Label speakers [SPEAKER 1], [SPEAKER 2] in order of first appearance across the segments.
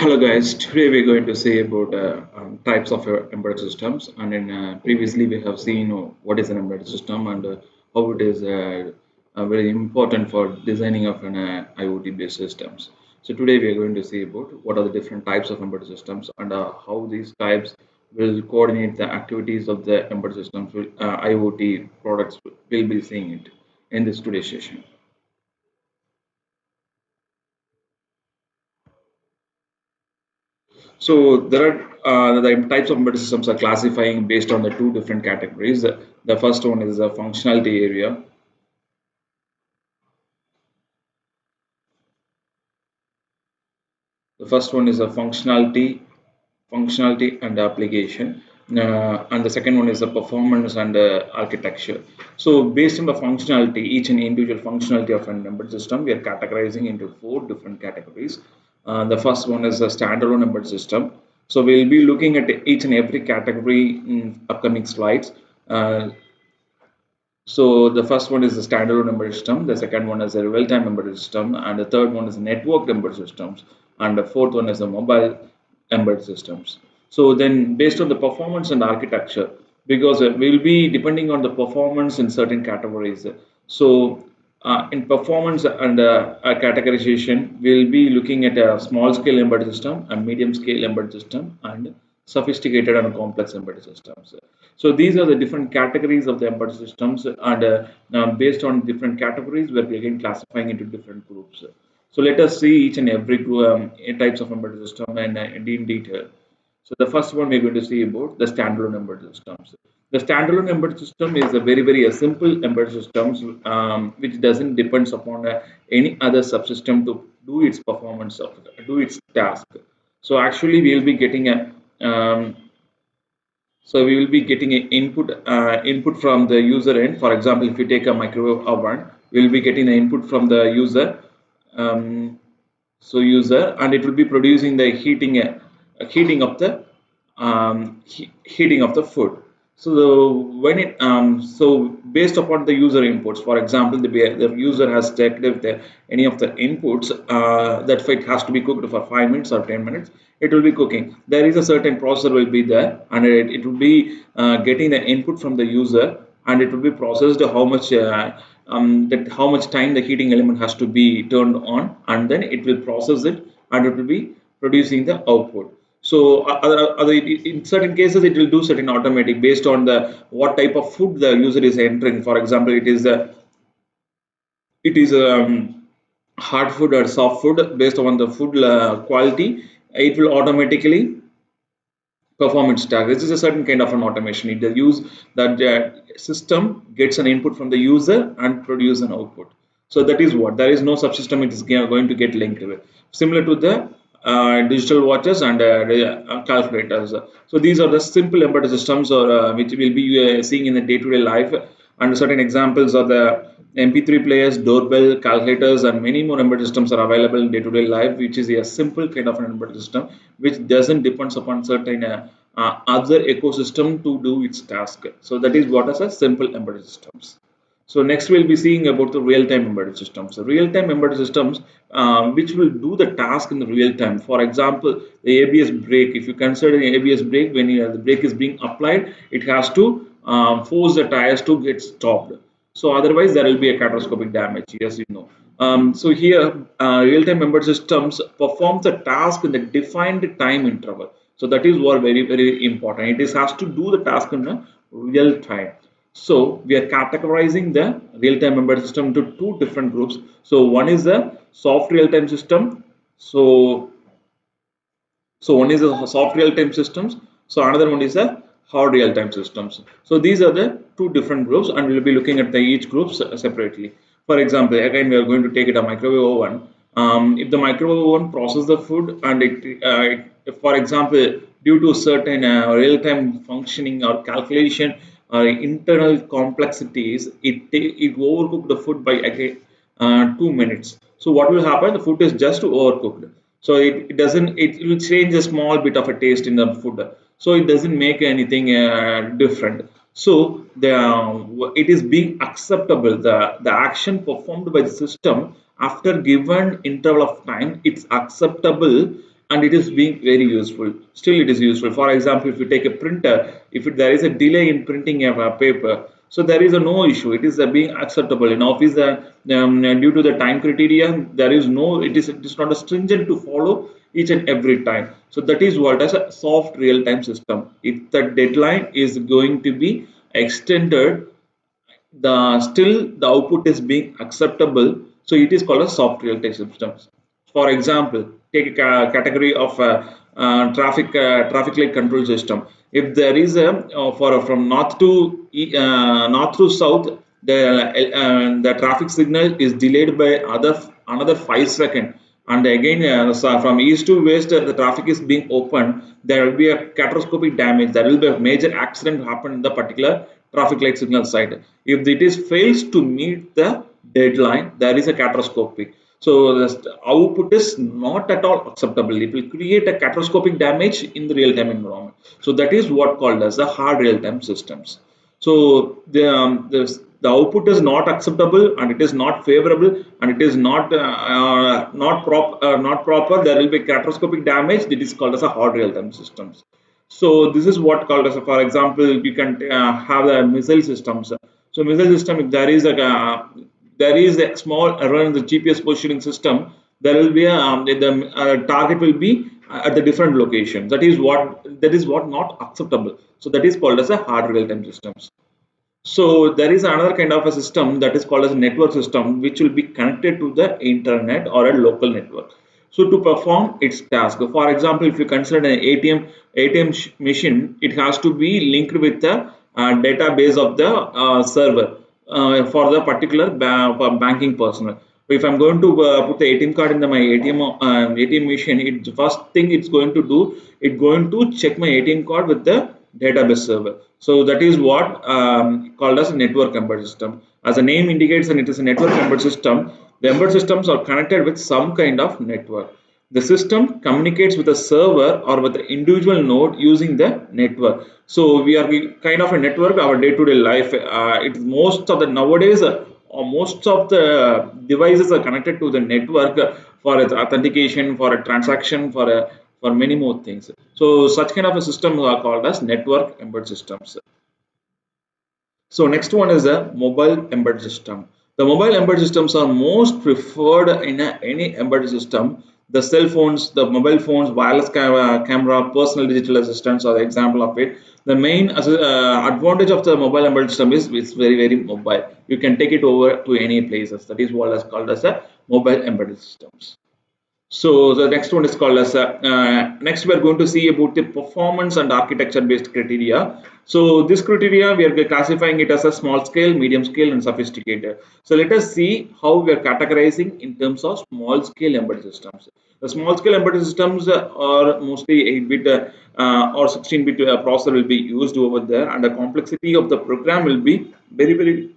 [SPEAKER 1] Hello guys, today we're going to say about types of embedded systems, and in previously we have seen what is an embedded system and how it is very important for designing of an IoT based systems. So today we are going to see about what are the different types of embedded systems and how these types will coordinate the activities of the embedded systems. IoT products will be seeing it in this today's session. So there are the types of embedded systems are classifying based on the two different categories. The first one is the functionality area. The first one is a functionality and application, and the second one is the performance and architecture. So based on the functionality, each and individual functionality of an embedded system, we are categorizing into four different categories. The first one is a standalone embedded system. So we'll be looking at each and every category in upcoming slides. Uh, so the first one is the standalone embedded system, the second one is a real-time embedded system, and the third one is network embedded systems, and the fourth one is the mobile embedded systems. So then based on the performance and architecture, because we'll be depending on the performance in certain categories. So in performance and categorization, we'll be looking at a small scale embedded system, a medium scale embedded system, and sophisticated and complex embedded systems. So these are the different categories of the embedded systems, and now based on different categories, we're again classifying into different groups. So let us see each and every group, types of embedded system and in detail. So the first one we're going to see about the standalone embedded systems. The standalone embedded system is a very simple embedded systems which doesn't depends upon any other subsystem to do its performance of do its task. So actually we will be getting a we will be getting an input from the user end. For example, if you take a microwave oven, we will be getting the input from the user. Um, and it will be producing the heating of the heating of the food. So when it so based upon the user inputs, for example, the user has checked if any of the inputs that it has to be cooked for 5 minutes or 10 minutes, it will be cooking. There is a certain processor will be there, and it will be getting the input from the user, and it will be processed how much time the heating element has to be turned on, and then it will process it, and it will be producing the output. So in certain cases, it will do certain automatic based on the what type of food the user is entering. For example, it is hard food or soft food. Based on the food quality, it will automatically perform its task. This is a certain kind of an automation. It will use that system gets an input from the user and produce an output. So that is what there is no subsystem it is going to get linked with. Similar to the digital watches and calculators. So these are the simple embedded systems, or which we'll be seeing in the day-to-day life. And certain examples are the MP3 players, doorbell, calculators, and many more embedded systems are available in day-to-day life, which is a simple kind of an embedded system, which doesn't depends upon certain other ecosystem to do its task. So that is what is a simple embedded systems. So next we'll be seeing about the real-time embedded systems. So real-time embedded systems which will do the task in the real time. For example, the ABS brake. If you consider the ABS brake, when the brake is being applied, it has to force the tires to get stopped. So otherwise, there will be a catastrophic damage. Yes, you know. So here, real-time embedded systems perform the task in the defined time interval. So that is what very important. It is has to do the task in a real time. So we are categorizing the real-time embedded system into two different groups. So one is the soft real-time system. So one is the soft real-time systems. So another one is the hard real-time systems. So these are the two different groups, and we'll be looking at the each groups separately. For example, again we are going to take it a microwave oven. If the microwave oven processes the food, and for example, due to certain real-time functioning or calculation or internal complexities, it overcooked the food by again 2 minutes. So what will happen? The food is just overcooked. So it doesn't. It will change a small bit of a taste in the food. So it doesn't make anything different. So it is being acceptable. The action performed by the system after given interval of time, it's acceptable and it is being very useful. Still it is useful. For example, if you take a printer, if there is a delay in printing a paper, so there is a no issue, it is being acceptable in office. Due to the time criteria, there is no, it is not a stringent to follow each and every time. So that is what as a soft real time system. If the deadline is going to be extended, the still the output is being acceptable, so it is called a soft real time systems. For example, take a category of traffic light control system. If there is a from north to north to south, the traffic signal is delayed by another 5 seconds, and again so from east to west, the traffic is being opened, there will be a catastrophic damage, there will be a major accident happen in the particular traffic light signal site. If it is fails to meet the deadline, there is a catastrophic. So the output is not at all acceptable, it will create a catastrophic damage in the real time environment. So that is what called as the hard real time systems. So the output is not acceptable, and it is not favorable, and it is not proper. There will be catastrophic damage. That is called as a hard real time systems. So this is what called as a, for example, you can have the missile systems. So missile system, if there is a small error in the GPS positioning system, there will be the target will be at the different location. That is what not acceptable. So that is called as a hard real time systems. So there is another kind of a system that is called as a network system, which will be connected to the internet or a local network. So to perform its task, for example, if you consider an ATM machine, it has to be linked with the database of the server for the particular banking personnel. If I'm going to put the ATM card in my ATM machine, the first thing it's going to do, it's going to check my ATM card with the database server. So that is what called as a network embedded system. As the name indicates, and it is a network embedded system. The embedded systems are connected with some kind of network. The system communicates with a server or with the individual node using the network. So we are kind of a network. Our day-to-day life, it most of the nowadays, or most of the devices are connected to the network for its authentication, for a transaction, for many more things. So such kind of a system are called as network embedded systems. So next one is a mobile embedded system. The mobile embedded systems are most preferred in any embedded system. The cell phones, the mobile phones, wireless camera, personal digital assistants are the example of it. The main advantage of the mobile embedded system is it's very mobile. You can take it over to any places. That is what is called as a mobile embedded systems. So the next one is called as next we are going to see about the performance and architecture based criteria. So this criteria we are classifying it as a small scale, medium scale, and sophisticated. So let us see how we are categorizing in terms of small scale embedded systems. The small scale embedded systems are mostly 8-bit or 16-bit processor will be used over there, and the complexity of the program will be very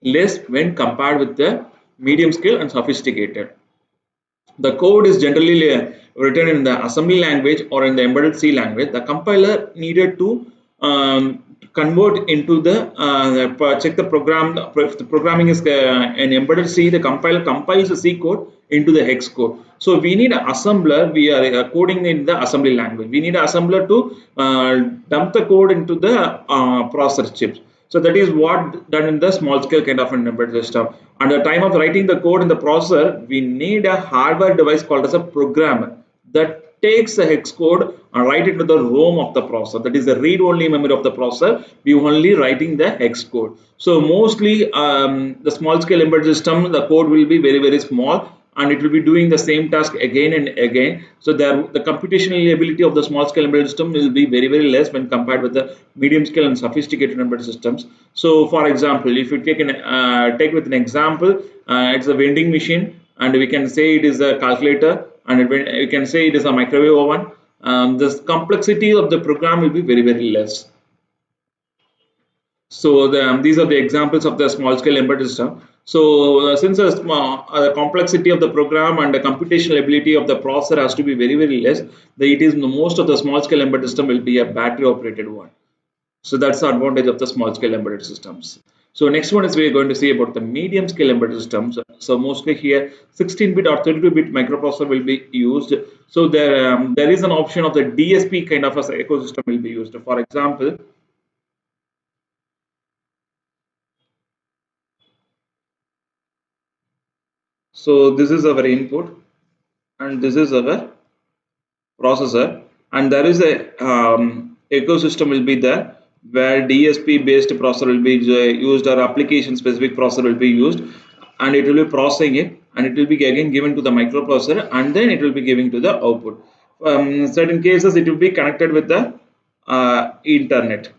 [SPEAKER 1] less when compared with the medium scale and sophisticated. The code is generally written in the assembly language or in the embedded C language. The compiler needed to convert into the check the program. If the programming is in embedded C, the compiler compiles the C code into the hex code. So we need an assembler. We are coding in the assembly language. We need an assembler to dump the code into the processor chips. So that is what done in the small scale kind of an embedded system. At the time of writing the code in the processor, we need a hardware device called as a programmer that takes the hex code and write it to the ROM of the processor. That is the read-only memory of the processor. We only writing the hex code. So mostly the small scale embedded system, the code will be very small, and it will be doing the same task again and again. So the computational ability of the small scale embedded system will be very less when compared with the medium scale and sophisticated embedded systems. So for example, if you take with an example, it's a vending machine, and we can say it is a calculator, and you can say it is a microwave oven. The complexity of the program will be very less. So these are the examples of the small scale embedded system. So since the complexity of the program and the computational ability of the processor has to be very less, it is most of the small scale embedded system will be a battery operated one. So that's the advantage of the small scale embedded systems. So next one is we are going to see about the medium scale embedded systems. So mostly here 16-bit or 32-bit microprocessor will be used. So there is an option of the DSP kind of a ecosystem will be used. For example, so this is our input and this is our processor, and there is a ecosystem will be there where DSP based processor will be used or application specific processor will be used, and it will be processing it, and it will be again given to the microprocessor, and then it will be giving to the output. Certain cases it will be connected with the internet.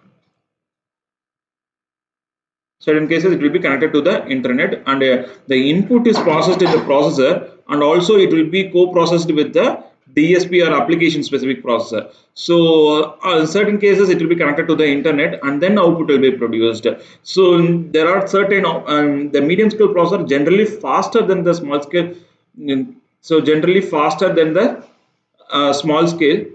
[SPEAKER 1] Certain cases it will be connected to the internet, and the input is processed in the processor, and also it will be co-processed with the DSP or application specific processor. So in certain cases it will be connected to the internet, and then output will be produced. So there are certain the medium scale processor generally faster than the small scale. So generally faster than the small scale.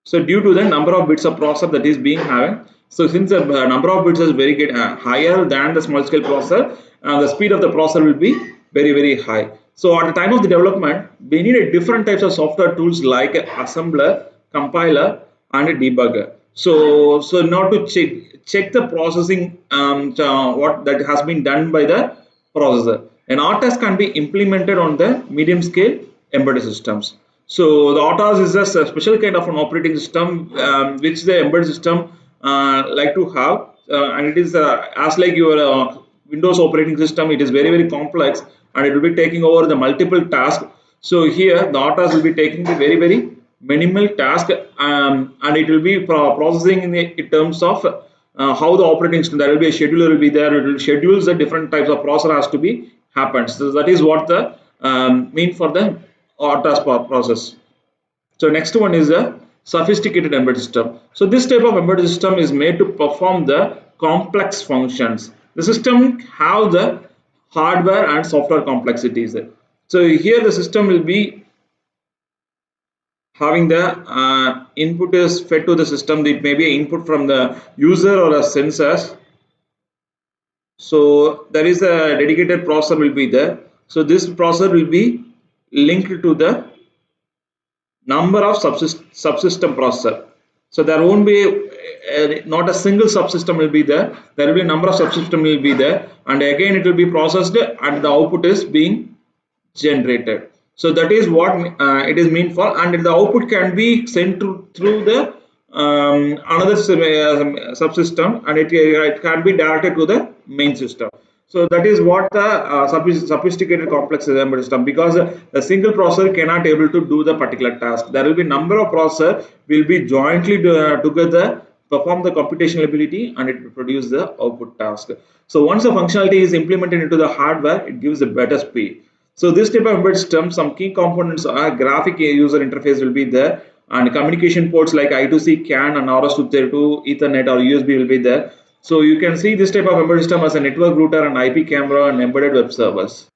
[SPEAKER 1] So due to the number of bits of processor that is being having, so since the number of bits is very good, higher than the small scale processor, the speed of the processor will be very high. So at the time of the development, we need a different types of software tools like assembler, compiler, and a debugger. So now to check the processing, what that has been done by the processor. An RTOS can be implemented on the medium scale embedded systems. So the RTOS is a special kind of an operating system which the embedded system like to have, and it is as like your Windows operating system. It is very complex, and it will be taking over the multiple tasks. So here the RTOS will be taking the very minimal task, and it will be processing in terms of how the operating system. There will be a scheduler will be there. It will schedule the different types of processor has to be happens. So that is what the mean for the RTOS process. So next one is a sophisticated embedded system. So this type of embedded system is made to perform the complex functions. The system have the hardware and software complexities. So here the system will be having the input is fed to the system. It may be an input from the user or a sensors. So there is a dedicated processor will be there. So this processor will be linked to the number of subsystem processor. So there won't be not a single subsystem will be there. There will be a number of subsystem will be there, and again it will be processed, and the output is being generated. So that is what it is meant for, and the output can be sent through the another subsystem, and it can be directed to the main system. So that is what the sophisticated complex embedded system, because a single processor cannot able to do the particular task. There will be number of processor will be jointly together perform the computational ability, and it will produce the output task. So once the functionality is implemented into the hardware, it gives a better speed. So this type of embedded system, some key components are graphic user interface will be there, and communication ports like I2C, CAN, and RS232, Ethernet or USB will be there. So you can see this type of embedded system as a network router and IP camera and embedded web servers.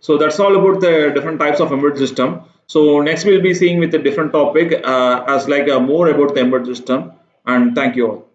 [SPEAKER 1] So that's all about the different types of embedded system. So next we'll be seeing with a different topic as like more about the embedded system. And thank you all.